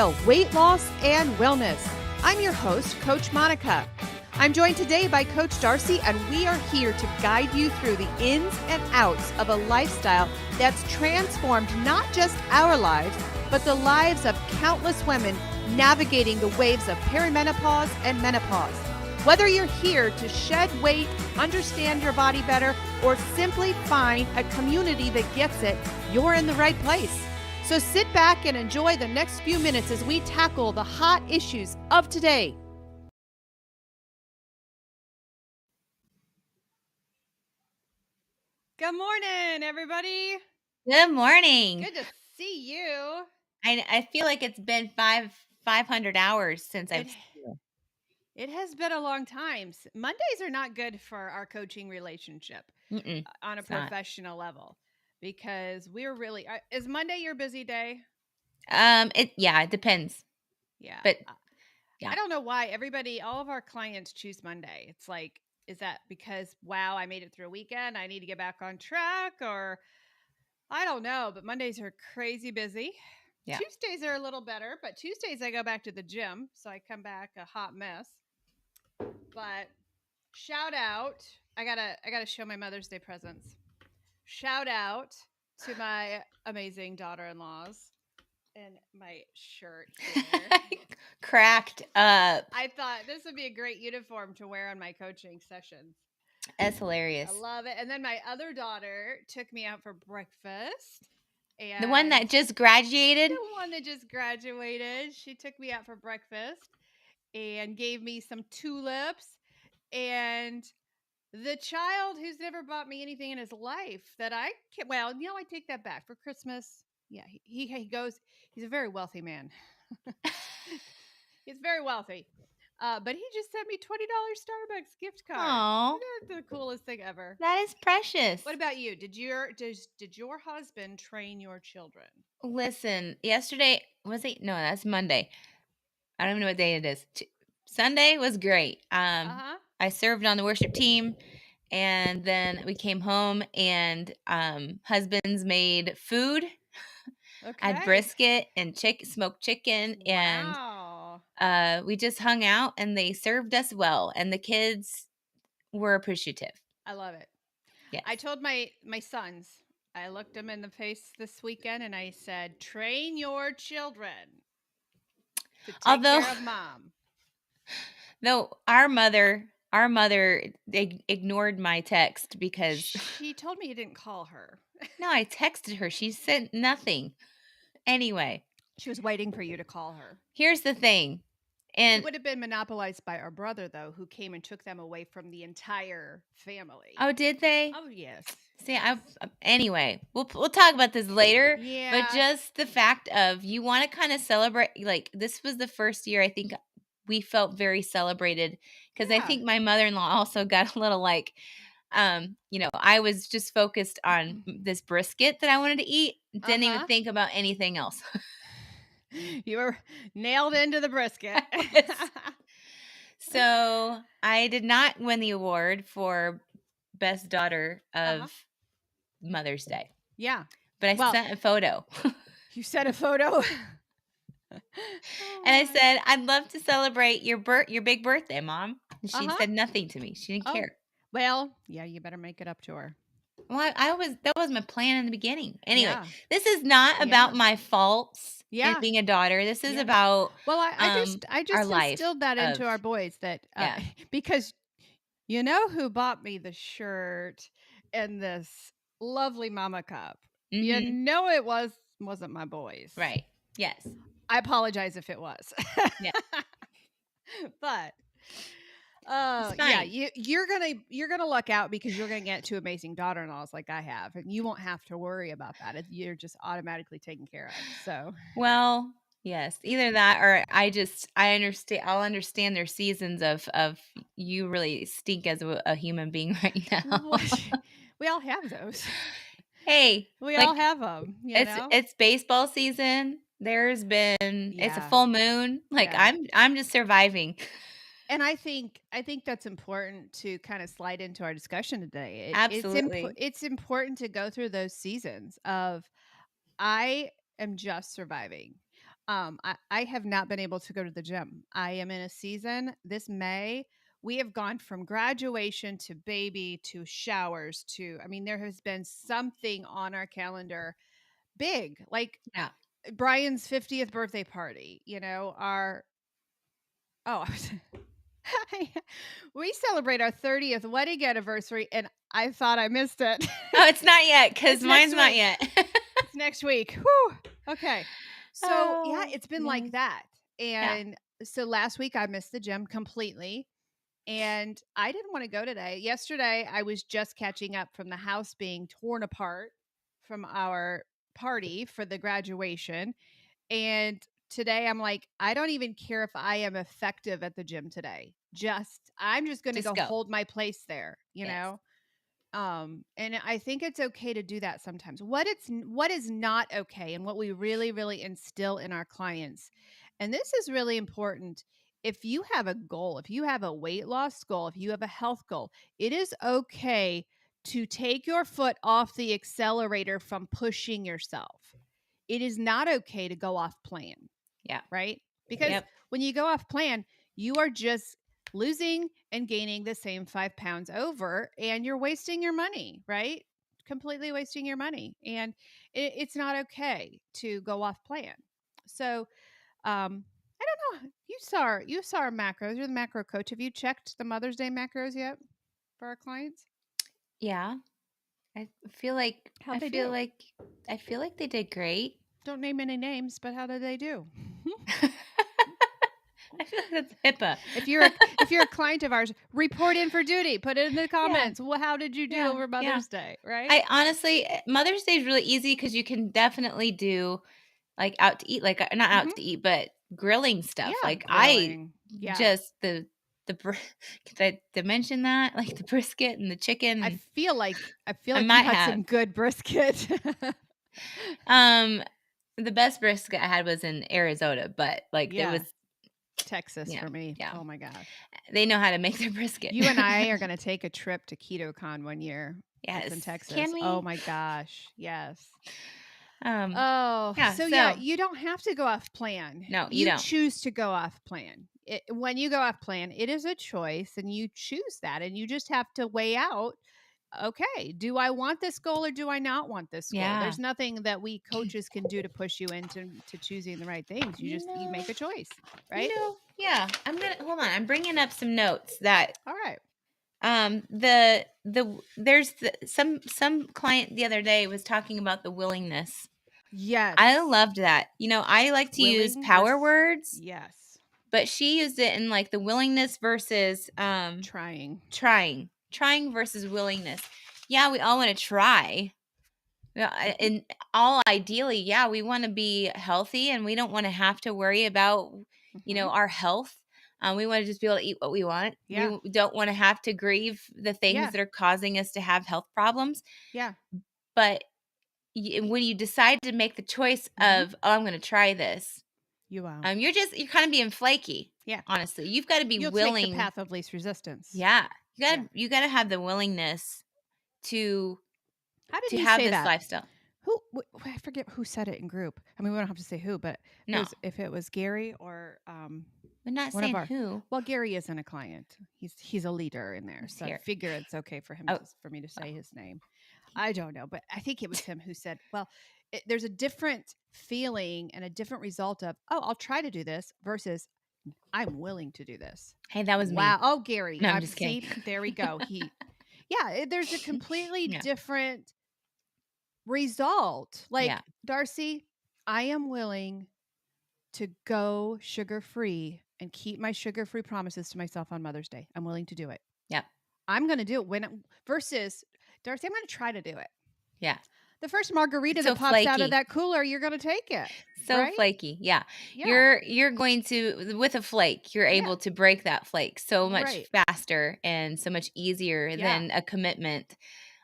weight loss and wellness. I'm your host, Coach Monica. I'm joined today by Coach Darcy, and we are here to guide you through the ins and outs of a lifestyle that's transformed not just our lives, but the lives of countless women navigating the waves of perimenopause and menopause. Whether you're here to shed weight, understand your body better, or simply find a community that gets it, you're in the right place. So sit back and enjoy the next few minutes as we tackle the hot issues of today. Good morning, everybody. Good morning. Good to see you. I feel like it's been 500 hours since I've seen you. It has been a long time. Mondays are not good for our coaching relationship on a professional level because we're really. Is Monday your busy day? It depends. Yeah. But yeah. I don't know why all of our clients choose Monday. It's like, is that because, wow, I made it through a weekend, I need to get back on track, or I don't know, but Mondays are crazy busy. Yeah. Tuesdays are a little better, but Tuesdays I go back to the gym, so I come back a hot mess. But shout out, I gotta show my Mother's Day presents. Shout out to my amazing daughter-in-laws and my shirt here. Cracked up. I thought this would be a great uniform to wear on my coaching sessions. That's hilarious. I love it. And then my other daughter took me out for breakfast. And the one that just graduated? The one that just graduated. She took me out for breakfast and gave me some tulips. And the child who's never bought me anything in his life that I take that back. For Christmas, yeah, he goes, he's a very wealthy man. He's very wealthy. But he just sent me $20 Starbucks gift card. Aww. That's the coolest thing ever. That is precious. What about you? Did your husband train your children? Listen, yesterday, No, that's Monday. I don't even know what day it is. Sunday was great. I served on the worship team, and then we came home, and husbands made food. Okay. I had brisket and smoked chicken, wow. And we just hung out, and they served us well, and the kids were appreciative. I love it. Yes. I told my sons, I looked them in the face this weekend, and I said, train your children to take care of mom. Though our mother ignored my text because she told me you didn't call her. No, I texted her. She sent nothing. Anyway, she was waiting for you to call her. Here's the thing. And it would have been monopolized by our brother, though, who came and took them away from the entire family. Oh, did they? Oh, yes. See, anyway, we'll talk about this later. Yeah. But just the fact of you want to kind of celebrate, like this was the first year I think we felt very celebrated because I think my mother-in-law also got a little like, I was just focused on this brisket that I wanted to eat. Didn't even think about anything else. You were nailed into the brisket. So I did not win the award for best daughter of Mother's Day. Yeah. But I sent a photo. You sent a photo? And I said, I'd love to celebrate your big birthday, Mom. And she said nothing to me. She didn't care. Well, yeah, you better make it up to her. Well, that was my plan in the beginning. Anyway, this is not about my faults in being a daughter. This is about I just instilled that into our boys that because you know who bought me the shirt and this lovely mama cup. Mm-hmm. You know it wasn't my boys. Right. Yes. I apologize if it was. Yeah. But you're gonna luck out because you're gonna get two amazing daughter-in-laws like I have, and you won't have to worry about that. You're just automatically taken care of. So well, yes, either that or I understand. I'll understand their seasons of you really stink as a human being right now. We all have those. Hey, we all have them. It's baseball season. There's been it's a full moon. Like I'm just surviving. And I think that's important to kind of slide into our discussion today. Absolutely. It's important to go through those seasons of I am just surviving. I have not been able to go to the gym. I am in a season this May. We have gone from graduation to baby to showers to, I mean, there has been something on our calendar big, like Yeah. Brian's 50th birthday party, oh, we celebrate our 30th wedding anniversary, and I thought I missed it. Oh, it's not yet because It's mine's next not week. yet. It's next week. Whew. Okay. So, yeah, Oh, it's been like goodness. that. Yeah. And so last week I missed the gym completely, and I didn't want to go today. Yesterday, I was just catching up from the house being torn apart from our party for the graduation. And today I'm like, I don't even care if I am effective at the gym today. I'm just going to Just go go. hold my place there, Yes. And I think it's okay to do that sometimes. What is not okay, and what we really, really instill in our clients, and this is really important. If you have a goal, if you have a weight loss goal, if you have a health goal, it is okay to take your foot off the accelerator from pushing yourself. It is not okay to go off plan, Yeah. right? Because Yep. when you go off plan, you are just losing and gaining the same 5 pounds over, and you're wasting your money, right? Completely wasting your money. And it's not okay to go off plan. So, I don't know. You saw our macros. You're the macro coach. Have you checked the Mother's Day macros yet for our clients? Yeah. I feel like How'd I they feel do? like I feel like they did great. Don't name any names, but how did they do? I feel like that's HIPAA. If you're a client of ours, report in for duty. Put it in the Yeah. comments. Well, how did you do Yeah. over Yeah. Mother's Day? Right? I honestly, Mother's Day is really easy because you can definitely do like out to eat, like not out Mm-hmm. to eat, but grilling stuff. Yeah, Like I grilling. Yeah. just the did I mention that, like the brisket and the chicken, I and feel like I you might had have. some good brisket. Um, the best brisket I had was in Arizona, but like it was, Yeah, Texas yeah, for me. yeah. Oh my gosh. They know how to make their brisket. You and I are going to take a trip to KetoCon one year. It's in Yes, Texas. can Oh we? my gosh. Yes. Um, Oh, yeah. so yeah, So you don't have to go off plan. no, you You don't. choose to go off plan. When you go off plan, it is a choice, and you choose that, and you just have to weigh out, okay, do I want this goal or do I not want this goal? Yeah. There's nothing that we coaches can do to push you into choosing the right things. You You know, make a choice, right? yeah. I'm gonna hold on. I'm bringing up some notes that All right. there's some client the other day was talking about the willingness. I Yes. loved that. I like to use Willing power versus words, yes. but she used it in like the willingness versus Trying. trying versus willingness. Yeah, we all want to try. Yeah, Mhm. and all ideally, yeah, we want to be healthy and we don't want to have to worry about, Mhm. our health. We want to just be able to eat what we want. Yeah. Don't want to have to grieve the things Yeah. that are causing us to have health problems. Yeah. But when you decide to make the choice Mhm. of, oh, I'm going to try this, You will. you're kind of being flaky. Yeah. Honestly, you've got to be You'll take the willing. path of least resistance. Yeah, Yeah. you got to have the willingness to How did he have say this that? lifestyle. I forget who said it in group. I mean, we don't have to say who, but No, if it was Gary or we're not one of saying our, who. well, Gary isn't a client. He's a leader in there, Let's so I hear. figure it's okay for him Oh, for me to say his name. I don't know, but I think it was him who said, "Well, there's a different feeling and a different result of, oh, I'll try to do this versus I'm willing to do this." hey, that was me. Wow. Oh, Gary. No, I'm just kidding. See, there we go. There's a completely Yeah, different result. yeah, Like, Darcy, I am willing to go sugar free and keep my sugar free promises to myself on Mother's Day. I'm willing to do it. yeah, I'm going to do it versus Darcy, I'm going to try to do it. yeah. The first margarita It's so that pops out of flaky. that cooler, you're going to take it. So Right? flaky. Yeah. Yeah. You're going to, with a flake, you're Yeah. able to break that flake so much Right. faster and so much easier Yeah. than a commitment,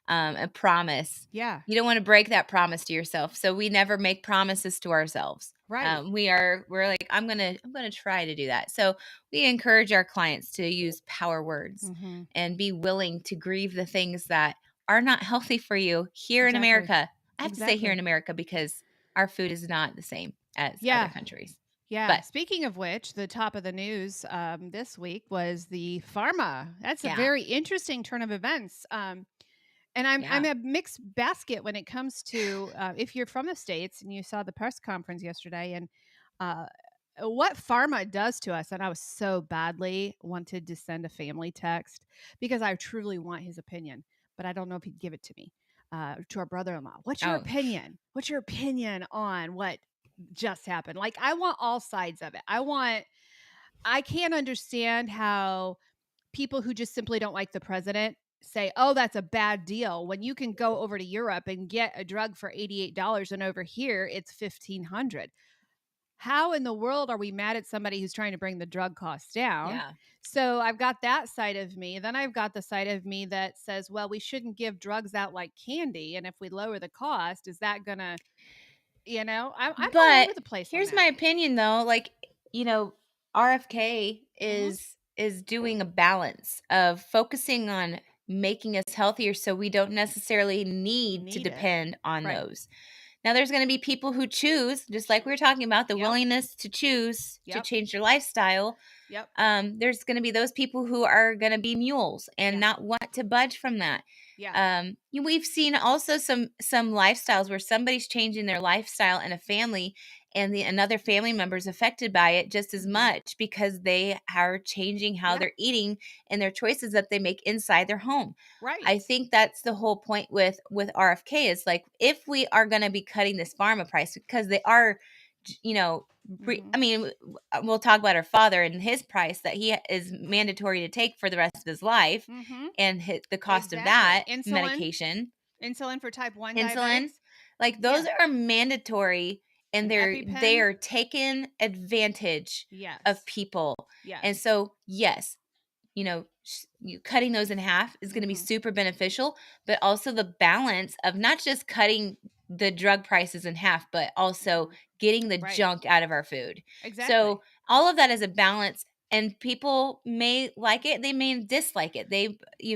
a promise. Yeah. You don't want to break that promise to yourself. So we never make promises to ourselves. Right. We're like, I'm gonna try to do that. So we encourage our clients to use power words Mm-hmm. and be willing to grieve the things that are not healthy for you here in Exactly. America. I have to say here in Exactly. America because our food is not the same. as other Yeah. countries. Yeah. But Speaking of which, the top of the news this week was the pharma. That's a yeah, very interesting turn of events. And I'm yeah. a mixed basket when it comes to if you're from the States and you saw the press conference yesterday and uh, what pharma does to us. And I was so badly wanted to send a family text because I truly want his opinion, but I don't know if he'd give it to me. To our brother-in-law, what's your Oh, opinion? What's your opinion on what just happened? Like, I want all sides of it. I can't understand how people who just simply don't like the president say, "Oh, that's a bad deal," when you can go over to Europe and get a drug for $88 and over here it's 1,500. How in the world are we mad at somebody who's trying to bring the drug costs down? yeah. So I've got that side of me. Then I've got the side of me that says, well, we shouldn't give drugs out like candy. And if we lower the cost, is that going to, I'm all But over the place on here's that. my opinion though, like, you know, RFK Mm-hmm. is doing a balance of focusing on making us healthier so we don't necessarily need to Need it. depend on Right. those. Now there's going to be people who choose, just like we were talking about, the Yep. willingness to choose to Yep. change their lifestyle. Yep. There's going to be those people who are going to be mules and Yeah. not want to budge from that. Yeah. We've seen also some lifestyles where somebody's changing their lifestyle in a family, and the another family member is affected by it just as Mm-hmm. much because they are changing how Yeah. they're eating and their choices that they make inside their home. Right. I think that's the whole point with RFK is like if we are going to be cutting this pharma price because they are, you know, Mm-hmm. I mean, we'll talk about our father and his price that he is mandatory to take for the rest of his life Mm-hmm. and hit the cost of Exactly. that medication, Insulin for type 1 insulin, diabetics. like those Yeah. are mandatory and An they EpiPen. are taking advantage of Yes. people. And Yes. so, yes, you cutting those in half is going to be Mm-hmm. super beneficial, but also the balance of not just cutting the drug prices in half, but also Mm-hmm. getting the Right. junk out of our food. Exactly. So all of that is a balance, and people may like it, they may dislike it.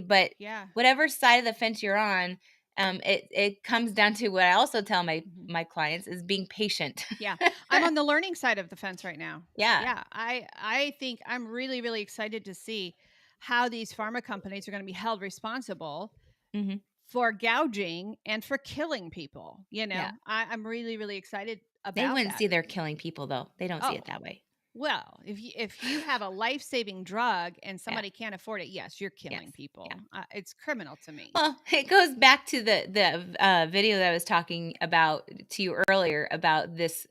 But Yeah. whatever side of the fence you're on, it comes down to what I also tell my Mhm. my clients is being patient. Yeah. I'm on the learning side of the fence right now. Yeah. Yeah. I think I'm really, really excited to see how these pharma companies are going to be held responsible Hmm. for gouging and for killing people. Yeah. I'm really, really excited They about wouldn't that. see they're killing people though. They don't see Oh, it that way. well, if you have a life-saving drug and Yeah. somebody can't afford it, yes, you're Yes. killing Yeah. people. It's criminal to me. Well, it goes back to the video that I was talking about to you earlier about this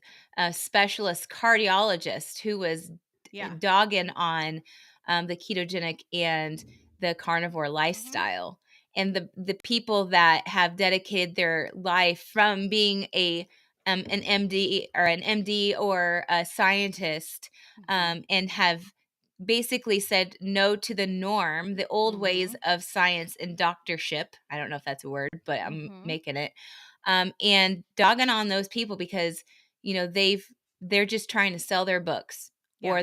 specialist cardiologist who was Yeah. dogging on the ketogenic and the carnivore Mhm. lifestyle, and the people that have dedicated their life from being an MD or a scientist, Mhm. and have basically said no to the norm, the old ways Mhm. of science and doctorship. I don't know if that's a word, but I'm Mhm. making it. And dogging on those people because they're just trying to sell their books, Yeah. or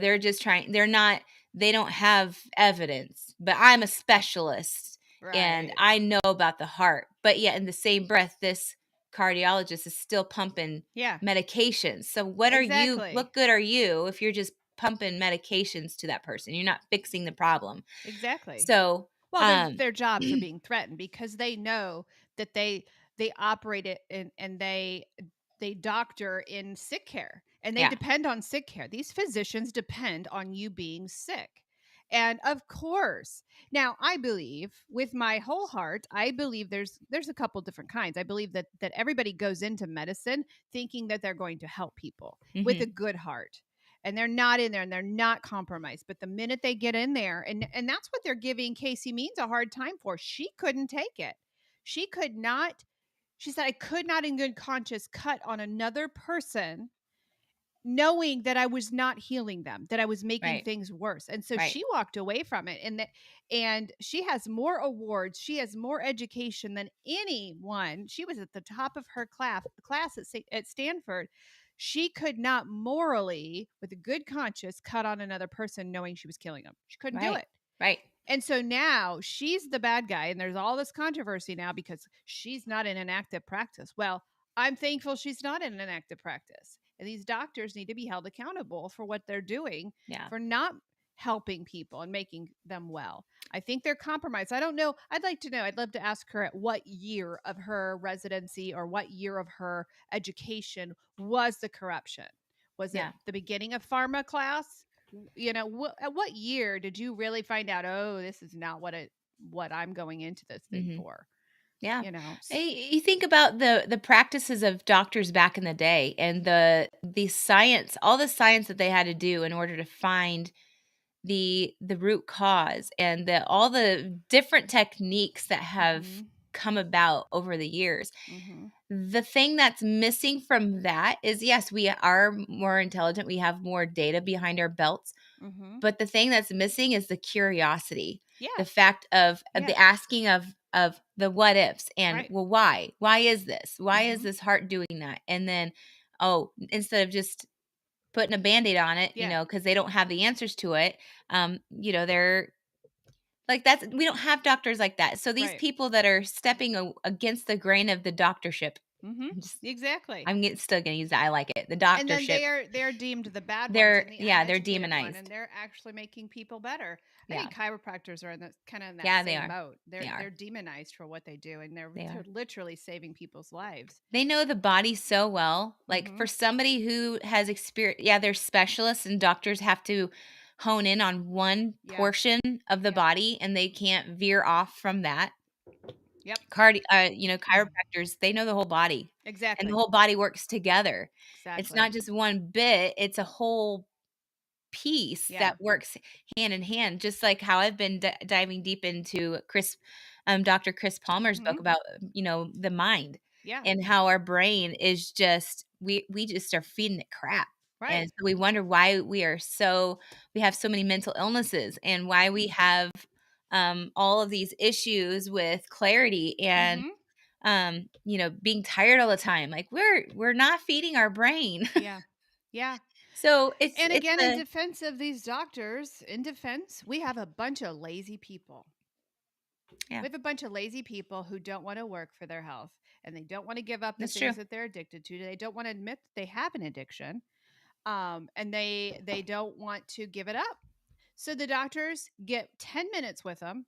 they don't have evidence. But I'm a specialist and Right. I know about the heart. But yet in the same breath, this cardiologist is still pumping Yeah. medications. So Exactly. what good are you if you're just pumping medications to that person? You're not fixing the problem. Exactly. So, Well, um their jobs are being threatened because they know that they operate it and they doctor in sick care and they yeah. depend on sick care. These physicians depend on you being sick. And of course, now I believe with my whole heart, I believe there's a couple different kinds. I believe that everybody goes into medicine thinking that they're going to help people with a Mhm. good heart, and they're not in there and they're not compromised. But the minute they get in there, and that's what they're giving Casey Means a hard time for. She couldn't take it. She could not. She said, I could not in good conscience cut on another person knowing that I was not healing them, that I was making Right. things worse. And so Right. she walked away from it. And she has more awards, she has more education than anyone. She was at the top of her class at Stanford. She could not morally, with a good conscience, cut on another person knowing she was killing them. She couldn't do Right. it. Right. And so now she's the bad guy, and there's all this controversy now because she's not in an active practice. Well, I'm thankful she's not in an active practice. And these doctors need to be held accountable for what they're doing, Yeah. for not helping people and making them well. I think they're compromised. I don't know. I'd like to know. I'd love to ask her at what year of her residency or what year of her education was the corruption. Was it Yeah. the beginning of pharma class? At what year did you really find out, oh, this is not what I'm going into this thing Mhm. for? Yeah. You know. You think about the practices of doctors back in the day and the science, all the science that they had to do in order to find the root cause and the all the different techniques that have Mhm. come about over the years. Mhm. The thing that's missing from that is, yes, we are more intelligent, we have more data behind our belts, Mhm. but the thing that's missing is the curiosity, the Yes. fact of the Yes. asking of the what ifs and, Right. well, why? Why is this? Why is Mhm. this heart doing that? And then, oh, instead of just putting a Band-Aid on it, Yeah. because they don't have the answers to it, they're like, that's we don't have doctors like that. So these Right. people that are stepping against the grain of the doctorship, Mhm. I'm just Exactly. still gonna use that. I like it. The And then doctorship. they're deemed the bad ones They're and the yeah, they're uneducated one, and demonized. they're actually making people better. I Yeah. think chiropractors are in the kind of in that Yeah, they same are. boat. They They're are. demonized for what they do, and They they're are. literally saving people's lives. They know the body so well. Like, for Mhm. somebody who has experience, yeah, they're specialists and doctors have to hone in on one Yeah. portion of the Yeah. body and they can't veer off from that. Yep. Chiropractors, they know the whole body and the Exactly. whole body works together. It's Exactly. not just one bit, it's a whole piece Yeah. that works hand in hand, just like how I've been diving deep into Dr. Chris Palmer's book Mhm. about, the mind Yeah. and how our brain is just we just are feeding it crap. And Right. so we wonder why we have so many mental illnesses and why we have all of these issues with clarity and Mhm. being tired all the time. Like, we're not feeding our brain. Yeah. Yeah. So it's And it's again, in the defense of these doctors, in defense, we have a bunch of lazy people. yeah, We have a bunch of lazy people who don't want to work for their health and they don't want to give up the that's true. things that they're addicted to. They don't want to admit that they have an addiction. And they don't want to give it up. So the doctors get 10 minutes with them.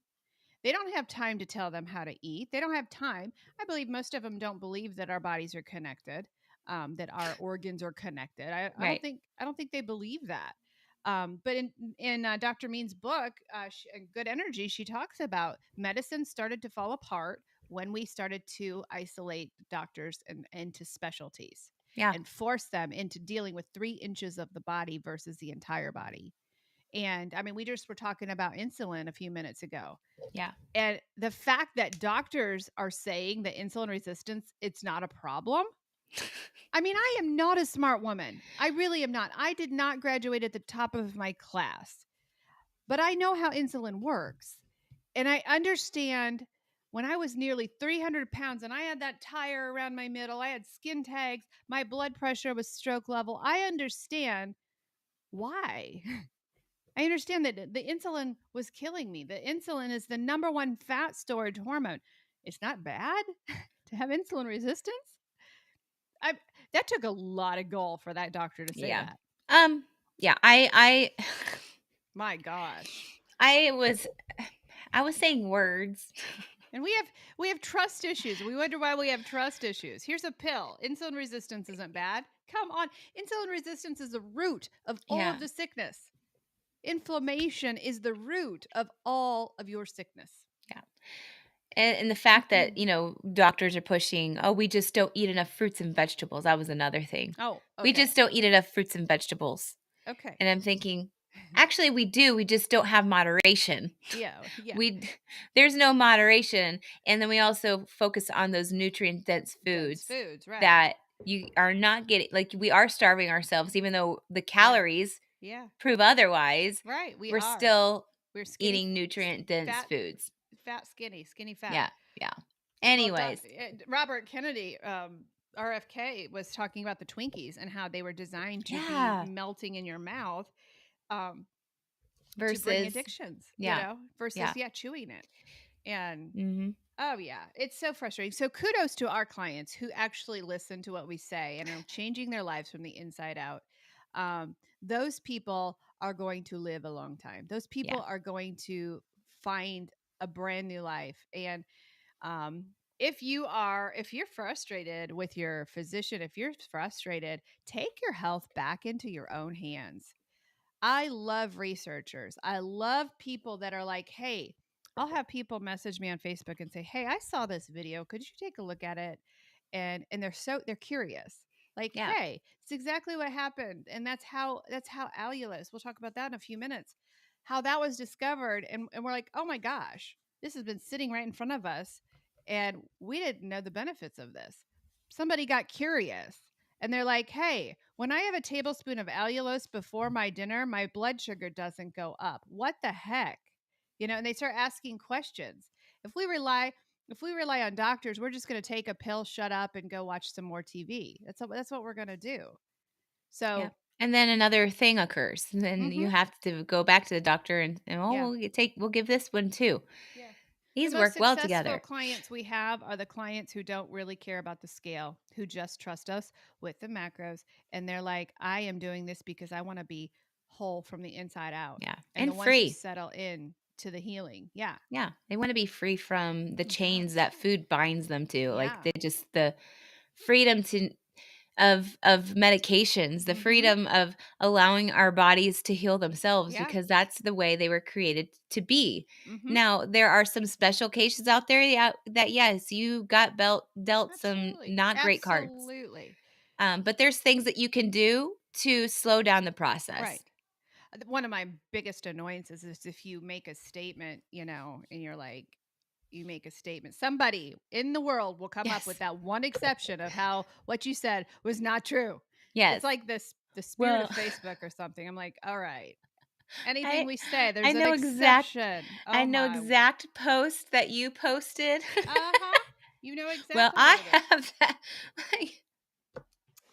They don't have time to tell them how to eat. They don't have time. I believe most of them don't believe that our bodies are connected, that our organs are connected. Right. I don't think they believe that. But in Dr. Mean's book, Good Energy, she talks about medicine started to fall apart when we started to isolate doctors into specialties Yeah. and force them into dealing with 3 inches of the body versus the entire body. And I mean, we just were talking about insulin a few minutes ago. Yeah. And the fact that doctors are saying that insulin resistance, it's not a problem. I mean, I am not a smart woman. I really am not. I did not graduate at the top of my class, but I know how insulin works. And I understand when I was nearly 300 pounds and I had that tire around my middle, I had skin tags, my blood pressure was stroke level. I understand why. I understand that the insulin was killing me. The insulin is the number one fat storage hormone. It's not bad to have insulin resistance. I That took a lot of gall for that doctor to say Yeah. that. Um, yeah, I My gosh. I was I was saying words. And we have trust issues. We wonder why we have trust issues. Here's a pill. Insulin resistance isn't bad. Come on. Insulin resistance is the root of all Yeah. of the sickness. Inflammation is the root of all of your sickness. Yeah. And the fact that, doctors are pushing, "Oh, we just don't eat enough fruits and vegetables." That was another thing. Oh, "We okay. just don't eat enough fruits and vegetables." Okay. And I'm thinking, "Actually, we do, we just don't have moderation." Yeah, yeah. We There's no moderation, and then we also focus on those nutrient-dense Dense foods foods, right. that you are not getting, like, we are starving ourselves even though the Yeah. calories Yeah. prove otherwise, Right, we we're are. still We're skinny eating nutrient-dense fat foods. skinny fat. Yeah, yeah. Well, Anyways, Robert Kennedy, RFK, was talking about the Twinkies and how they were designed to be yeah, melting in your mouth, um, to bring versus addictions, yeah, versus yeah, chewing it. And mhm. Oh, yeah. It's so frustrating. So kudos to our clients who actually listen to what we say and are changing their lives from the inside out. Um, those people are going to live a long time. Those Yeah. people are going to find a brand new life. And um, if you're frustrated with your physician, if you're frustrated, take your health back into your own hands. I love researchers. I love people that are like, hey, I'll have people message me on Facebook and say, "Hey, I saw this video. Could you take a look at it?" And they're curious. Like, Yeah. "Hey, it's exactly what happened." And that's how allulose. We'll talk about that in a few minutes. How that was discovered and we're like, "Oh my gosh, this has been sitting right in front of us and we didn't know the benefits of this." Somebody got curious and they're like, "Hey, when I have a tablespoon of allulose before my dinner, my blood sugar doesn't go up. What the heck?" And they start asking questions. If we rely if we rely on doctors, we're just going to take a pill, shut up, and go watch some more TV. That's what we're going to do. Yeah. So, And then another thing occurs. And then mhm, you have to go back to the doctor and yeah, we'll give this one too. yeah. The These most work well successful together. clients we have are the clients who don't really care about the scale, who just trust us with the macros. And they're like, I am doing this because I want to be whole from the inside out. Yeah. And the And ones who free. settle in to the healing. Yeah. Yeah. They want to be free from the chains Yes. that food binds them to. Like Yeah. they just the freedom to of medications, the Mm-hmm. freedom of allowing our bodies to heal themselves Yeah. because that's the way they were created to be. Mm-hmm. Now, there are some special cases out there, yeah, that yes, you got dealt some Absolutely. not great cards. Absolutely. But there's things that you can do to slow down the process. Right. One of my biggest annoyances is if you make a statement, and you're like, you make a statement. Somebody in the world will come up with Yes. that one exception of how what you said was not true. Yes. It's like this the spirit Well, of Facebook or something. I'm like, all right. Anything I we say, I there's an know exact exception. I Oh know my. exact post that you posted. Uh-huh. You know Well, exactly what I it is. have that. Like,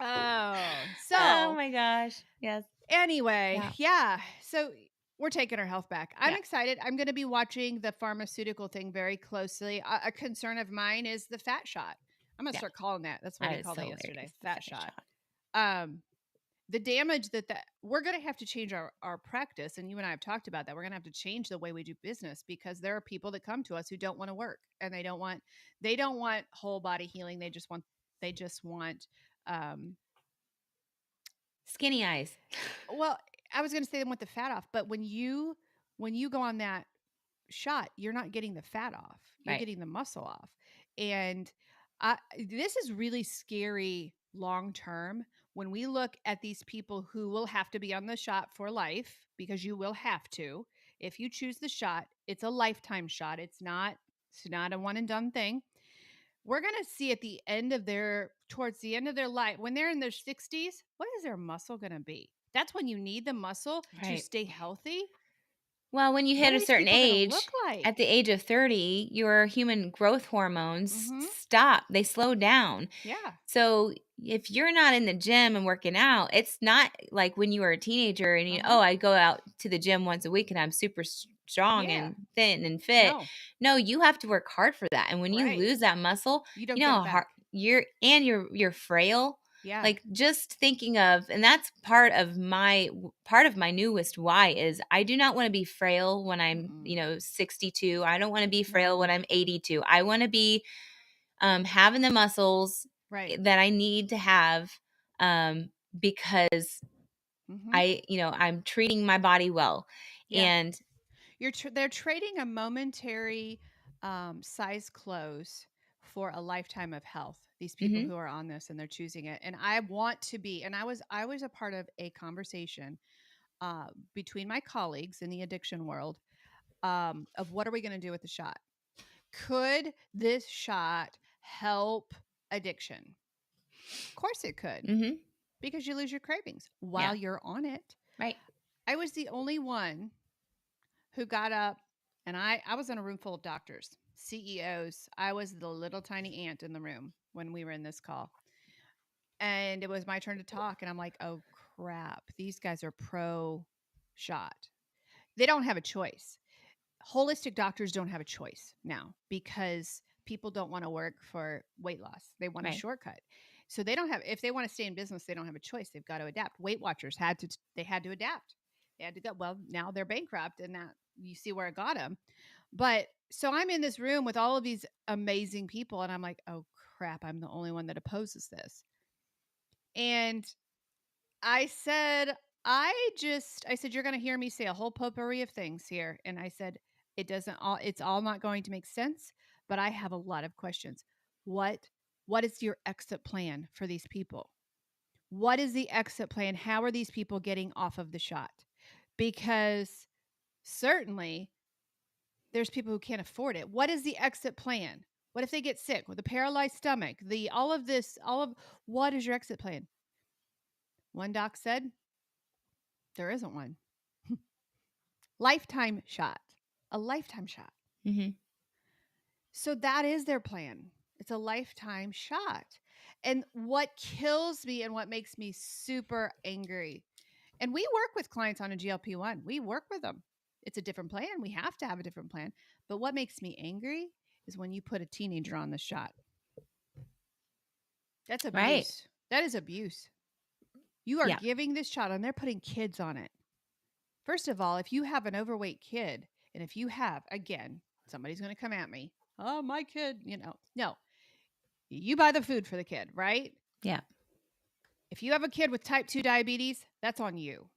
Oh, oh so my gosh. Yes. anyway, Yeah. yeah. So we're taking our health back. I'm Yeah. excited. I'm going to be watching the pharmaceutical thing very closely. A concern of mine is the fat shot. I'm going to Yeah. start calling that. That's what That he is called it hilarious. yesterday. The Fat fat shot. shot. Um, the damage that we're going to have to change our practice. And you and I have talked about that. We're going to have to change the way we do business because there are people that come to us who don't want to work and they don't want whole body healing. They just want, um, Skinny eyes. well, I was going to say they want the fat off, but when you go on that shot, you're not getting the fat off. You're Right. getting the muscle off. And this is really scary long term when we look at these people who will have to be on the shot for life because you will have to. If you choose the shot, it's a lifetime shot. It's not a one and done thing. We're going to see at the end of towards the end of their life, when they're in their 60s, what is their muscle going to be? That's when you need the muscle to Right. stay healthy. Well, when you What hit are a these certain people going to look age, at like? the age of 30, your human growth hormones Mhm. stop. They slow down. Yeah. So if you're not in the gym and working out, it's not like when you were a teenager and Uh-huh. oh, I go out to the gym once a week and I'm super strong Yeah. and thin and fit. No. No, you have to work hard for that. And when you Right. lose that muscle, You don't you know get how it hard back. you're frail. Yeah. Like just thinking of, and that's part of my newest why is I do not want to be frail when I'm, Mm-mm. 62. I don't want to be frail when No. I'm 82. I want to be having the muscles Right. that I need to have because Mhm. I'm treating my body well. Yeah. And They're trading a momentary size clothes for a lifetime of health. These people mhm, who are on this and they're choosing it. And I want to be and I was a part of a conversation between my colleagues in the addiction world of what are we going to do with the shot? Could this shot help addiction? Of course it could mhm, because you lose your cravings while yeah, you're on it. right. I was the only one who got up and I was in a room full of doctors, CEOs. I was the little tiny ant in the room when we were in this call. And it was my turn to talk and I'm like, "Oh crap. These guys are pro shot." They don't have a choice. Holistic doctors don't have a choice now because people don't want to work for weight loss. They want a Right. shortcut. So they don't have, if they want to stay in business, they don't have a choice. They've got to adapt. Weight Watchers had to adapt. They had to go. Well, now they're bankrupt, and that you see where it got them. But so I'm in this room with all of these amazing people, and I'm like, oh crap, I'm the only one that opposes this. And I said, you're going to hear me say a whole potpourri of things here. And I said, it's all not going to make sense, but I have a lot of questions. What is your exit plan for these people? What is the exit plan? How are these people getting off of the shot? Because certainly there's people who can't afford it. What is the exit plan? What if they get sick with a paralyzed stomach? What is your exit plan? One doc said, there isn't one. Lifetime shot. A lifetime shot. Mm-hmm. So that is their plan. It's a lifetime shot. And what kills me and what makes me super angry, and we work with clients on a GLP-1. We work with them. It's a different plan. We have to have a different plan. But what makes me angry is when you put a teenager on the shot. That's abuse. Right. That is abuse. You are giving this shot and they're putting kids on it. First of all, if you have an overweight kid, and if you have, again, somebody's going to come at me. Oh, my kid, no. You buy the food for the kid, right? Yeah. If you have a kid with type 2 diabetes, that's on you.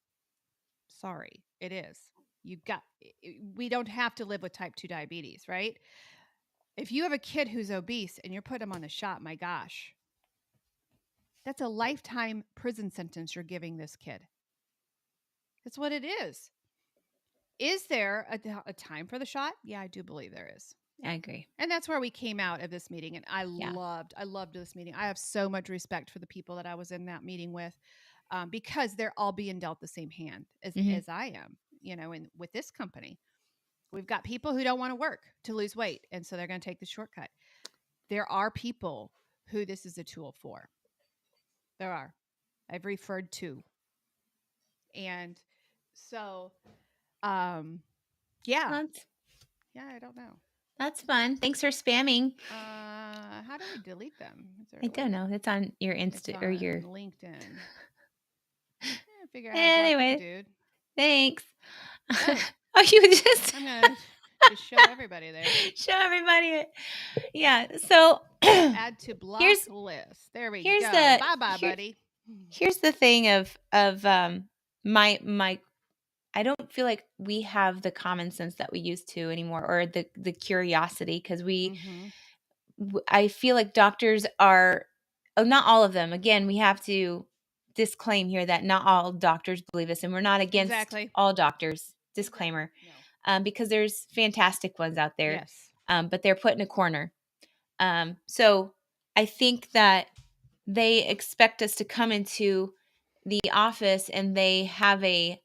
Sorry, it is. We don't have to live with type 2 diabetes, right? If you have a kid who's obese and you're putting them on the shot, my gosh, that's a lifetime prison sentence you're giving this kid. That's what it is. Is there a time for the shot? Yeah, I do believe there is. I agree. And that's where we came out of this meeting. And I loved this meeting. I have so much respect for the people that I was in that meeting with, because they're all being dealt the same hand as I am, and with this company. We've got people who don't want to work to lose weight, and so they're going to take the shortcut. There are people who this is a tool for. There are. I've referred to. And so, yeah. I don't know. That's fun. Thanks for spamming. How do we delete them? I don't know. It's on your Insta or your LinkedIn. Figure out anyway, dude. Thanks. Oh, you just I'm gonna just show everybody there. Show everybody it. Yeah. So add to block list. There we go. Bye bye, buddy. Here's the thing of my I don't feel like we have the common sense that we used to anymore, or the curiosity, because I feel like doctors are, not all of them. Again, we have to disclaim here that not all doctors believe this, and we're not against all doctors. Disclaimer. No. Because there's fantastic ones out there. Yes. But they're put in a corner. So I think that they expect us to come into the office and they have a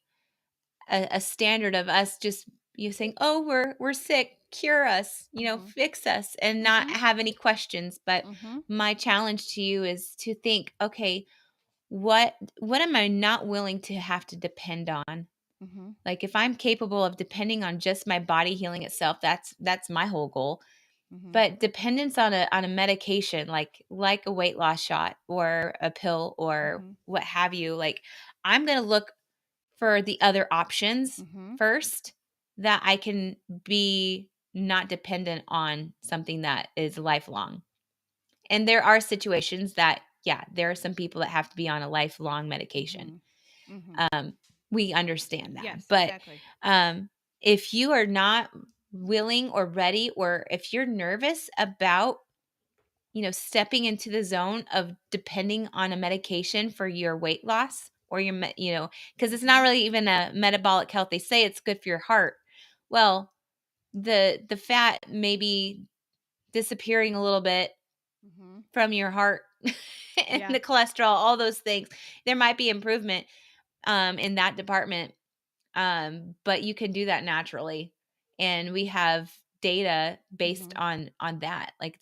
standard of us just saying, oh, we're sick, cure us, fix us, and not have any questions. But my challenge to you is to think, okay, what am I not willing to have to depend on? Like, if I'm capable of depending on just my body healing itself, that's my whole goal. But dependence on a medication, like a weight loss shot or a pill or what have you, like, I'm going to look for the other options first, that I can be not dependent on something that is lifelong. And there are situations that, there are some people that have to be on a lifelong medication. We understand that. Yes, but exactly. If you are not willing or ready, or if you're nervous about, stepping into the zone of depending on a medication for your weight loss, or your, because it's not really even a metabolic health. They say it's good for your heart. Well, the fat may be disappearing a little bit from your heart, and the cholesterol, all those things. There might be improvement in that department. But you can do that naturally. And we have data based on that. Like,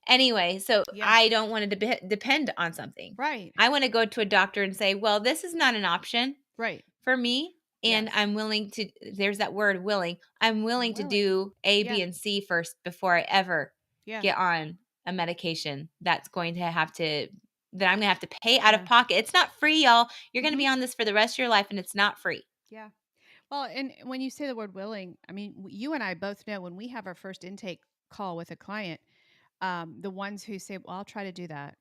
anyway, so I don't want to depend on something. Right. I want to go to a doctor and say, well, this is not an option for me. And I'm willing to, there's that word, willing. I'm willing to do A, B, and C first before I ever get on a medication that I'm going to have to pay out of Yeah. pocket. It's not free, y'all. You're going to Mhm. be on this for the rest of your life, and it's not free. Yeah. Well, and when you say the word willing, I mean, you and I both know when we have our first intake call with a client, the ones who say, "Well, I'll try to do that,"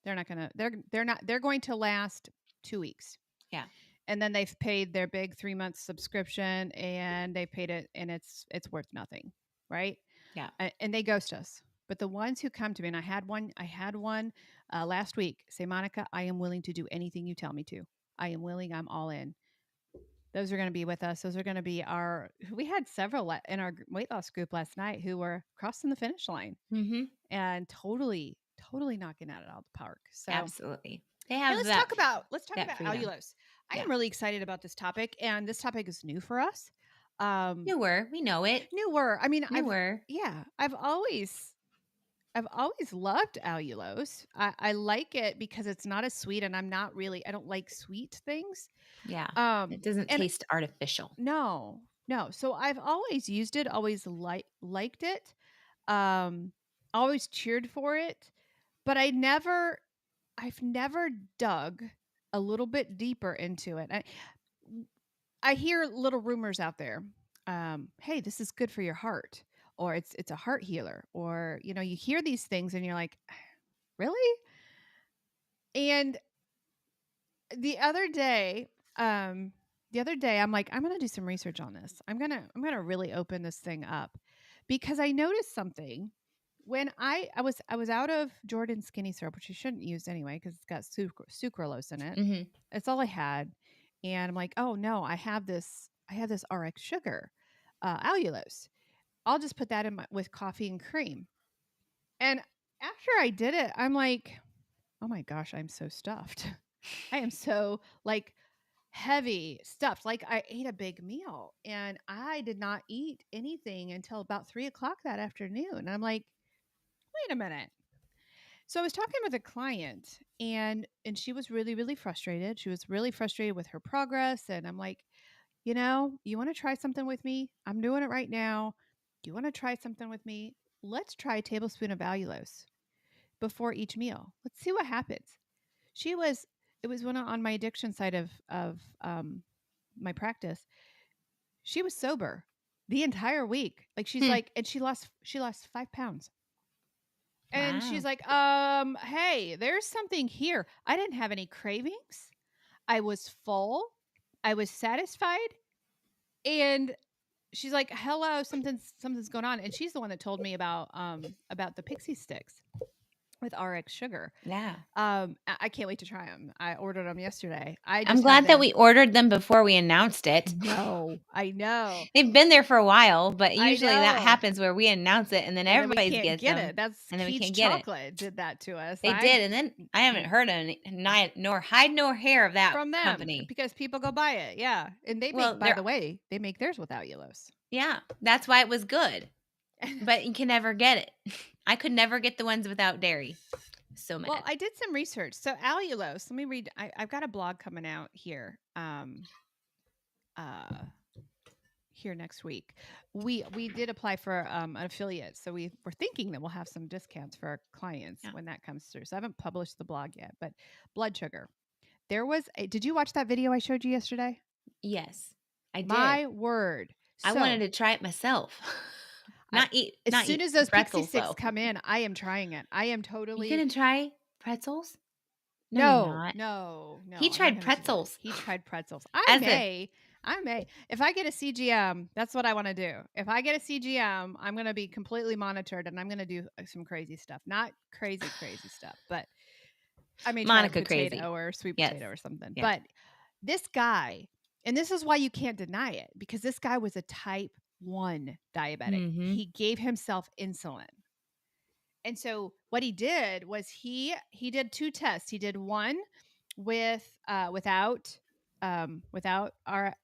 they're not gonna. They're not. They're going to last 2 weeks. Yeah. And then they've paid their big 3 month subscription, and they paid it, and it's worth nothing, right? Yeah. And they ghost us. But the ones who come to me, and I had one last week say, Monica, I am willing to do anything you tell me to. I am willing. I'm all in. Those are going to be with us. Those are going to be we had several in our weight loss group last night who were crossing the finish line Mm-hmm. and totally, totally knocking it out of the park. So, Absolutely. They hey, have let's that talk about freedom. allulose. I Yeah. am really excited about this topic, and this topic is new for us. Newer. We know it. Newer. I mean, Newer. I've always loved allulose. I like it because it's not as sweet, and I don't like sweet things. Yeah. Um, It doesn't and taste artificial. no, no. So I've always used it, always liked it, always cheered for it, but I've never dug a little bit deeper into it. I hear little rumors out there. Hey, this is good for your heart, or it's a heart healer, or you hear these things and you're like, really? And the other day, I'm like, I'm gonna do some research on this. I'm gonna really open this thing up because I noticed something when I was out of Jordan's skinny syrup, which you shouldn't use anyway because it's got sucralose in it. Mm-hmm. It's all I had, and I'm like, oh no, I have this RX sugar, allulose. I'll just put that in with coffee and cream. And after I did it, I'm like, oh my gosh, I'm so stuffed. I am so like heavy stuffed. Like I ate a big meal, and I did not eat anything until about 3 o'clock that afternoon. And I'm like, wait a minute. So I was talking with a client, and she was really, really frustrated. She was really frustrated with her progress. And I'm like, you want to try something with me? I'm doing it right now. Do you want to try something with me? Let's try a tablespoon of allulose before each meal. Let's see what happens. She was It was one on my addiction side of my practice. She was sober the entire week. Like she's Hmm. like, and she lost 5 pounds. And she's Wow. like, hey, there's something here. I didn't have any cravings. I was full. I was satisfied. And she's like, hello, something's going on. And she's the one that told me about the pixie sticks with RX sugar. Yeah. I can't wait to try them. I ordered them yesterday. I I'm just had glad that to. we ordered them before we announced it. No, I know. They've been there for a while, but I usually that know. happens where we announce it and then And then we everybody can't gets get them it. That's and then we Keats can't get it. Chocolate did that to us. They did, and then I haven't heard nor hide nor hair of that from them company. because people go buy it. Yeah. And they Well, make, by the way, they make theirs with allulose. yeah, that's why it was good. But you can never get it. I could never get the ones without dairy. So mad. Well, I did some research. So allulose, let me read. I've got a blog coming out here. Here next week. We did apply for an affiliate, so we're thinking that we'll have some discounts for our clients when that comes through. So I haven't published the blog yet, but blood sugar. Did you watch that video I showed you yesterday? Yes, I did. My word. I wanted to try it myself. As soon as those pixie sticks though. come in, I am trying it. I am totally. You gonna try pretzels? No, you're not. no. He tried pretzels. He tried pretzels. I may. If I get a CGM, that's what I want to do. If I get a CGM, I'm going to be completely monitored, and I'm going to do some crazy stuff. Not crazy stuff, but I may try Monica a potato crazy. or sweet Yes. potato or something. Yeah. But this guy, and this is why you can't deny it, because this guy was a type 1 diabetic. Mhm. He gave himself insulin. And so what he did was he did 2 tests. He did one without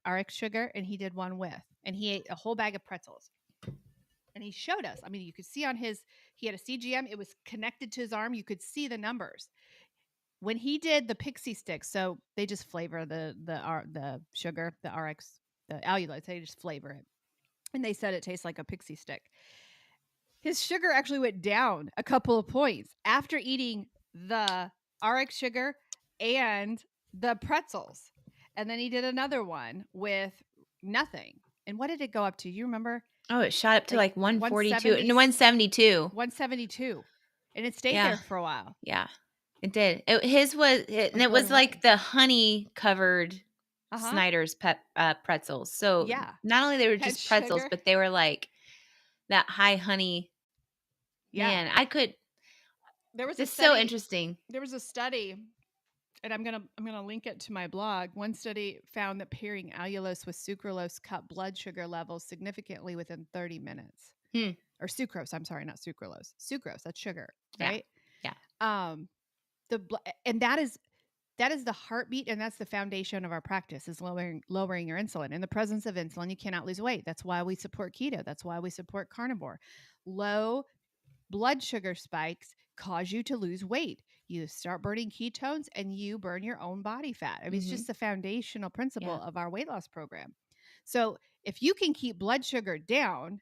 RX sugar, and he did one with. And he ate a whole bag of pretzels. And he showed us. I mean, you could see he had a CGM. It was connected to his arm. You could see the numbers. When he did the pixie sticks, so they just flavor the sugar, the RX, the allulose. They just flavor it, and they said it tastes like a pixie stick. his sugar actually went down a couple of points after eating the RX sugar and the pretzels. And then he did another one with nothing. And what did it go up to? You remember? Oh, it shot up to like 142 and 172. 172. And it stayed Yeah. there for a while. Yeah. It did. His was and it was like the honey covered Snyder's pretzels. So Yeah. not only they were Had just pretzels, sugar. but they were like that high honey. Yeah. Man, I could. There was This a is so study. interesting. There was a study, and I'm gonna link it to my blog. One study found that pairing allulose with sucralose cut blood sugar levels significantly within 30 minutes. Or sucrose. I'm sorry, not sucralose. Sucrose. That's sugar, right? Yeah. And that is the heartbeat, and that's the foundation of our practice, is lowering your insulin. In the presence of insulin, you cannot lose weight. That's why we support keto. That's why we support carnivore. Low blood sugar spikes cause you to lose weight. You start burning ketones and you burn your own body fat. I mean, it's just the foundational principle of our weight loss program. So if you can keep blood sugar down,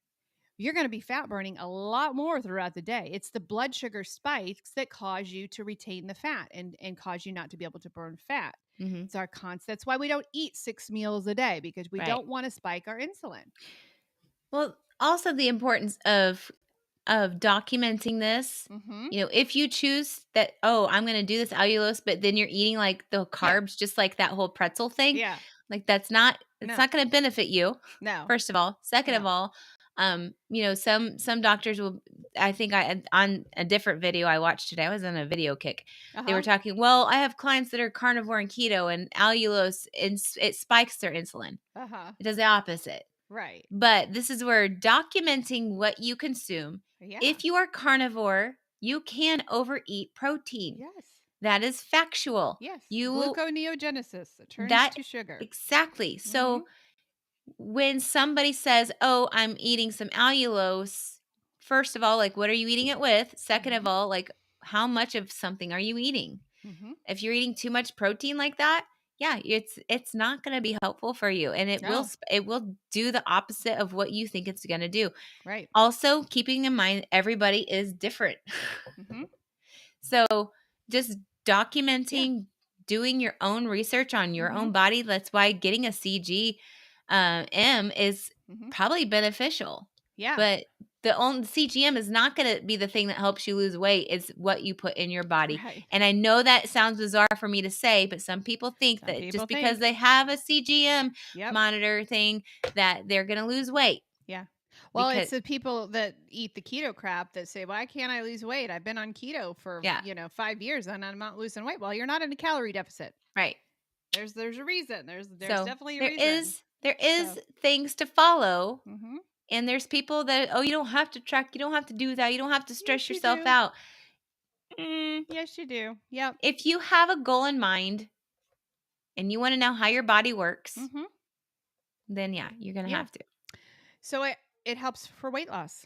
you're going to be fat burning a lot more throughout the day. It's the blood sugar spikes that cause you to retain the fat and cause you not to be able to burn fat. It's our concept. That's why we don't eat 6 meals a day, because we don't want to spike our insulin. Well, also the importance of documenting this. You know, if you choose that, I'm going to do this allulose, but then you're eating like the carbs, just like that whole pretzel thing. Yeah. Like it's not going to benefit you. No. First of all. Second of all, you know, some doctors will, I think on a different video I watched today, I was on a video kick. They were talking, well, I have clients that are carnivore and keto, and allulose, it spikes their insulin. It does the opposite. Right. But this is where documenting what you consume. Yeah. If you are carnivore, you can overeat protein. Yes. That is factual. Yes. You Gluconeogenesis. It turns to sugar. Exactly. So when somebody says, "Oh, I'm eating some allulose," first of all, like, what are you eating it with? Second of all, like, how much of something are you eating? If you're eating too much protein like that, yeah, it's not going to be helpful for you, and it will do the opposite of what you think it's going to do. Right. Also, keeping in mind everybody is different. So, just documenting, doing your own research on your own body. That's why getting a CGM is probably beneficial. Yeah. But the CGM is not going to be the thing that helps you lose weight. It's what you put in your body. Right. And I know that sounds bizarre for me to say, but some people think because they have a CGM monitor thing that they're going to lose weight. Yeah. Well, it's the people that eat the keto crap that say, why can't I lose weight? I've been on keto for 5 years and I'm not losing weight. Well, you're not in a calorie deficit. Right. There's a reason. There's definitely a reason. There is things to follow. And there's people that, you don't have to track. You don't have to do that. You don't have to stress yourself out. Yes, you do. Yep. If you have a goal in mind and you want to know how your body works, then you're going to have to. So it helps for weight loss.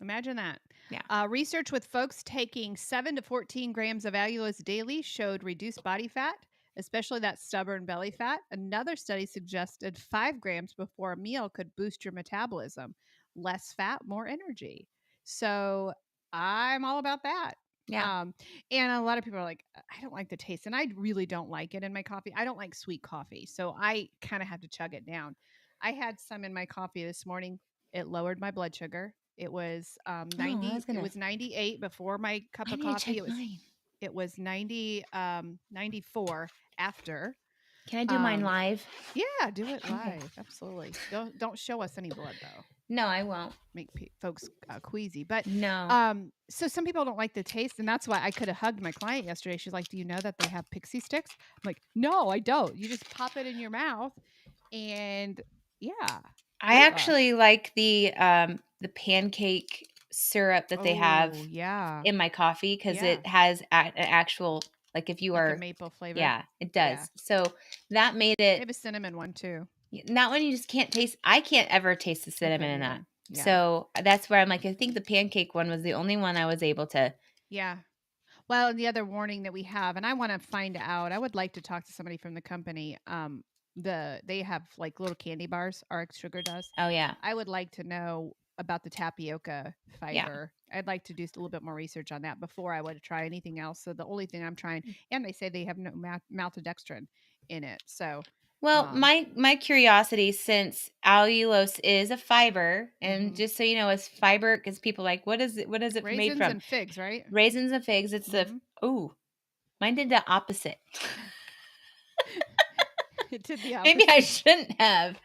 Imagine that. Yeah. Research with folks taking 7 to 14 grams of allulose daily showed reduced body fat, especially that stubborn belly fat. Another study suggested 5 grams before a meal could boost your metabolism. Less fat, more energy. So I'm all about that. Yeah. And a lot of people are like, I don't like the taste. And I really don't like it in my coffee. I don't like sweet coffee. So I kind of have to chug it down. I had some in my coffee this morning. It lowered my blood sugar. It was 90. It was 98 before my cup of coffee. It was 94 after. Can I do mine live? Yeah, do it live. Absolutely. Don't show us any blood though. No, I won't. Make folks queasy. But no. So some people don't like the taste, and that's why I could have hugged my client yesterday. She's like, "Do you know that they have pixie sticks?" I'm like, "No, I don't. You just pop it in your mouth, and I actually like the pancake syrup that they have in my coffee because it has an actual, like if you are a maple flavor. Yeah, it does. Yeah. So that made it. They have a cinnamon one too. That one you just can't taste. I can't ever taste the cinnamon in that. Yeah. So that's where I'm like, I think the pancake one was the only one I was able to. Yeah. Well, the other warning that we have, and I want to find out, I would like to talk to somebody from the company. They have like little candy bars, RX Sugar does. Oh yeah. I would like to know about the tapioca fiber. I'd like to do a little bit more research on that before I would try anything else. So the only thing I'm trying, and they say they have no maltodextrin in it. So, Well, my curiosity, since allulose is a fiber, and just so you know, it's fiber because people are like, what is it? What is it made raisins from? and figs, right? Raisins and figs. It's mine did the opposite. It did the Maybe opposite. I shouldn't have.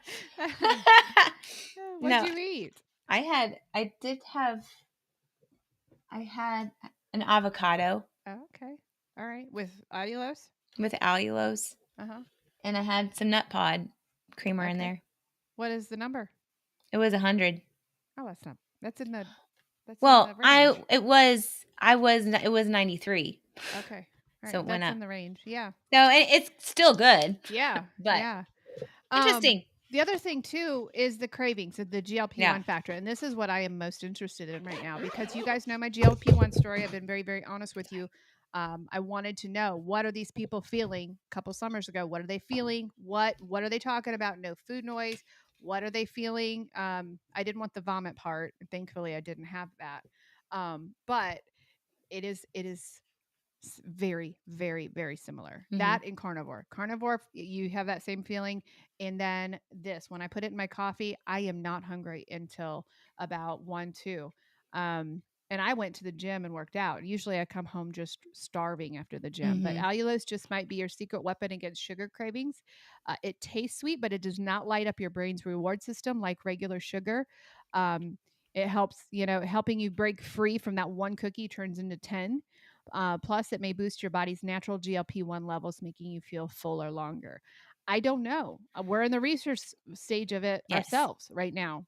What'd you eat? I had an avocado. Oh, okay. All right. With allulose? With allulose. And I had some nut pod creamer in there. What is the number? It was 100. Oh, that's not. That's in the. That's well, in the range. it was 93. Okay. All right. So it went that's up. In the range. Yeah. No, it's still good. Yeah. But yeah. Interesting. The other thing too is the cravings of the GLP-1 factor. And this is what I am most interested in right now, because you guys know my GLP-1 story. I've been very, very honest with you. I wanted to know, what are these people feeling a couple summers ago? What are they feeling? What are they talking about? No food noise. What are they feeling? I didn't want the vomit part. Thankfully, I didn't have that. But it is very, very, very similar. That in carnivore. Carnivore, you have that same feeling. And then this, when I put it in my coffee, I am not hungry until about 1, 2. And I went to the gym and worked out. Usually I come home just starving after the gym. But allulose just might be your secret weapon against sugar cravings. It tastes sweet, but it does not light up your brain's reward system like regular sugar. It helps, helping you break free from that one cookie turns into 10. Plus, it may boost your body's natural GLP-1 levels, making you feel fuller longer. I don't know. We're in the research stage of it ourselves right now.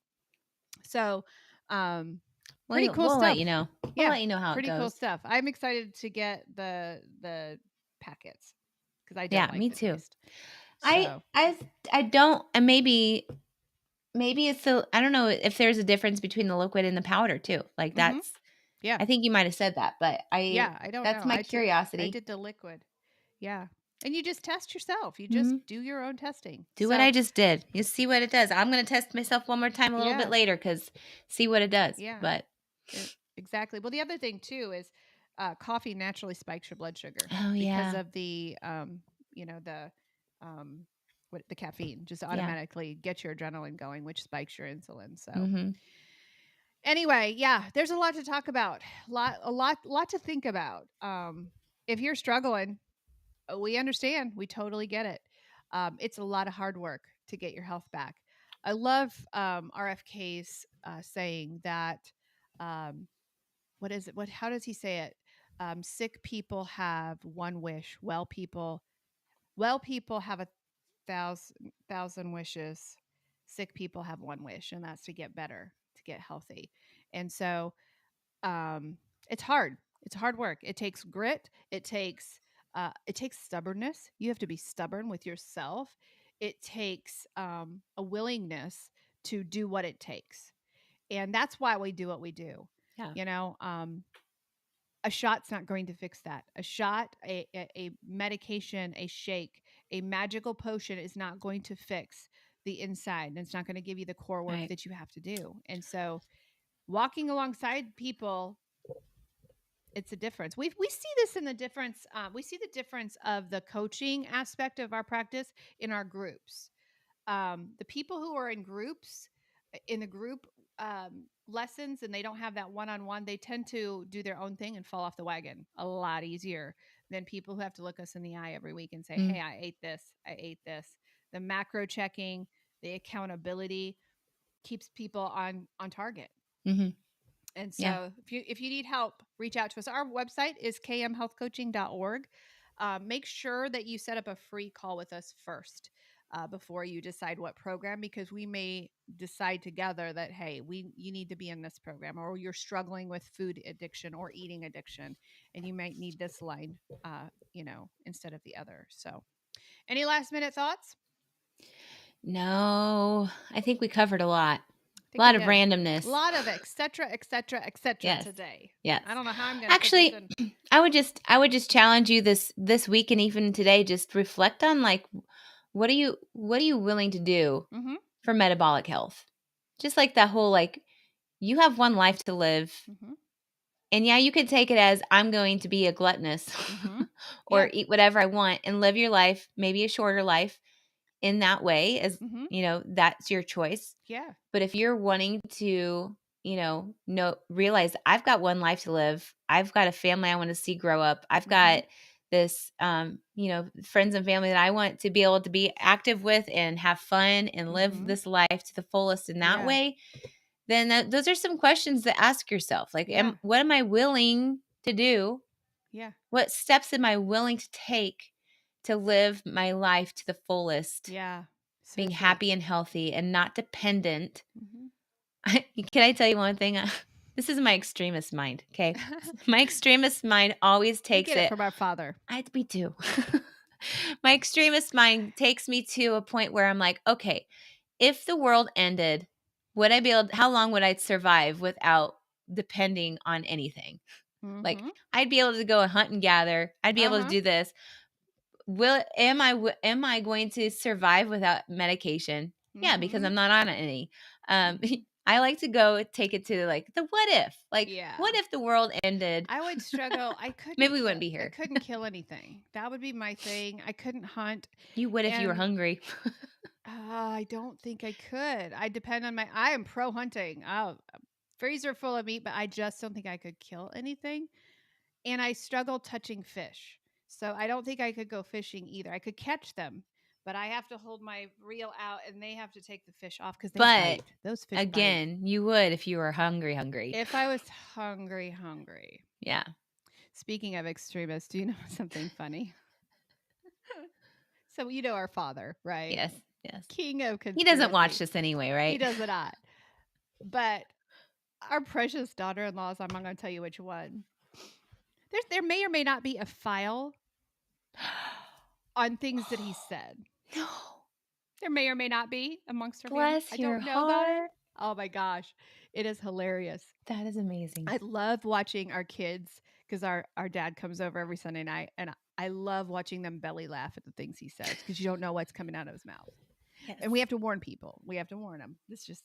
So, pretty cool stuff. We'll let you know. We'll let you know how it goes. Pretty cool stuff. I'm excited to get the packets because I don't like me the too. taste. So. I don't, and maybe it's I don't know if there's a difference between the liquid and the powder too. Like that's. Yeah. I think you might have said that, but I don't know. That's my curiosity. I did the liquid. Yeah. And you just test yourself. You just do your own testing. Do what I just did. You see what it does. I'm going to test myself one more time a little bit later because see what it does. Yeah. But exactly. Well, the other thing too is coffee naturally spikes your blood sugar. Oh, yeah. Because of the, the caffeine just automatically gets your adrenaline going, which spikes your insulin. So anyway, there's a lot to talk about. A lot to think about. If you're struggling, we understand. We totally get it. It's a lot of hard work to get your health back. I love RFK's saying that. What is it? How does he say it? Sick people have one wish. Well people have 1,000 wishes. Sick people have one wish, and that's to get better, to get healthy. And so, it's hard. It's hard work. It takes grit. It takes stubbornness. You have to be stubborn with yourself. It takes a willingness to do what it takes. And that's why we do what we do. Yeah. A shot's not going to fix that. A shot, a medication, a shake, a magical potion is not going to fix the inside. And it's not going to give you the core work that you have to do. And so walking alongside people, it's a difference. We see this in the difference. We see the difference of the coaching aspect of our practice in our groups. The people who are in groups, in the group lessons, and they don't have that one-on-one, they tend to do their own thing and fall off the wagon a lot easier than people who have to look us in the eye every week and say, hey, I ate this. The macro checking, the accountability keeps people on target. And so if you need help, reach out to us. Our website is kmhealthcoaching.org. Make sure that you set up a free call with us first before you decide what program, because we may decide together that, hey, you need to be in this program, or you're struggling with food addiction or eating addiction, and you might need this line, instead of the other. So any last minute thoughts? No, I think we covered a lot. A lot of randomness. A lot of et cetera today. Yes. I don't know how I'm going to actually. I would just challenge you this week and even today. Just reflect on what are you willing to do for metabolic health? Just like that whole you have one life to live. Mm-hmm. And yeah, you could take it as I'm going to be a gluttonous Mm-hmm. or Yeah. eat whatever I want and live your life, maybe a shorter life in that way, as Mm-hmm. that's your choice. Yeah. But if you're wanting to, realize I've got one life to live, I've got a family I want to see grow up, I've got this, friends and family that I want to be able to be active with and have fun and live this life to the fullest in that way, then those are some questions to ask yourself. Like, what am I willing to do? Yeah. What steps am I willing to take to live my life to the fullest? Yeah. So Being true. happy and healthy and not dependent. Mm-hmm. Can I tell you one thing? This is my extremist mind, okay? My extremist mind always takes we get it from our father. Me too. My extremist mind takes me to a point where I'm like, okay, if the world ended, how long would I survive without depending on anything? Like, I'd be able to go hunt and gather. I'd be able to do this. Am I going to survive without medication? Yeah, because I'm not on any. I like to go take it to like the what if. Like, what if the world ended? I would struggle. I couldn't. Maybe we wouldn't be I here. couldn't kill anything. That would be my thing. I couldn't hunt. You would if you were hungry. I don't think I could. I depend on I am pro hunting. Oh, freezer full of meat, but I just don't think I could kill anything. And I struggle touching fish. So I don't think I could go fishing either. I could catch them, but I have to hold my reel out and they have to take the fish off because they bite. Those fish again, bite. You would if you were hungry. If I was hungry. Yeah. Speaking of extremists, do you know something funny? So you know our father, right? Yes. King of conspiracy. He doesn't watch this anyway, right? He does not. But our precious daughter-in-laws, I'm not going to tell you which one. There may or may not be a file on things that he said. No. There may or may not be amongst our family. I don't know about it. Oh my gosh. It is hilarious. That is amazing. I love watching our kids because our dad comes over every Sunday night and I love watching them belly laugh at the things he says because you don't know what's coming out of his mouth. Yes. And we have to warn people. We have to warn them. This just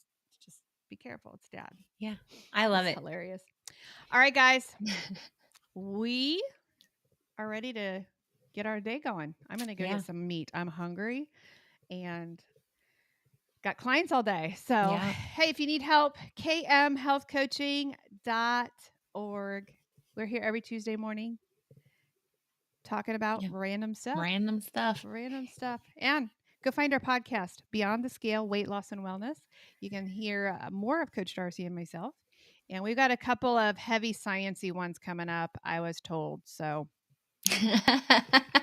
be careful. It's dad. Yeah. I love it. Hilarious. All right, guys. We are ready to get our day going. I'm going to go get some meat. I'm hungry and got clients all day. So, hey, if you need help, kmhealthcoaching.org. We're here every Tuesday morning talking about random stuff. And go find our podcast, Beyond the Scale, Weight Loss and Wellness. You can hear more of Coach Darcy and myself. And we've got a couple of heavy sciencey ones coming up, I was told. So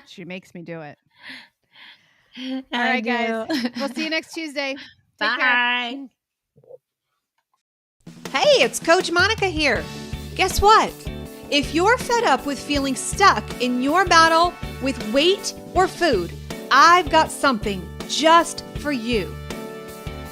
she makes me do it. All right, guys. We'll see you next Tuesday. Take Bye. Care. Hey, it's Coach Monica here. Guess what? If you're fed up with feeling stuck in your battle with weight or food, I've got something just for you.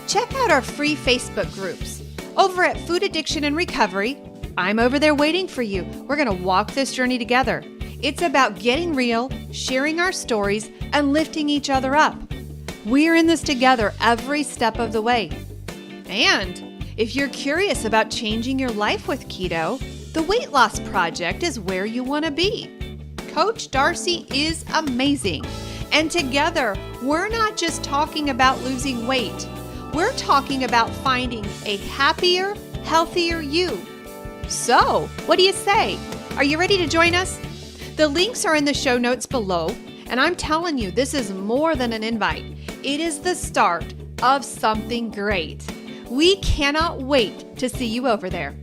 Check out our free Facebook groups. Over at Food Addiction and Recovery, I'm over there waiting for you. We're going to walk this journey together. It's about getting real, sharing our stories, and lifting each other up. We're in this together every step of the way. And if you're curious about changing your life with keto, the Weight Loss Project is where you want to be. Coach Darcy is amazing. And together, we're not just talking about losing weight. We're talking about finding a happier, healthier you. So, what do you say? Are you ready to join us? The links are in the show notes below, and I'm telling you, this is more than an invite. It is the start of something great. We cannot wait to see you over there.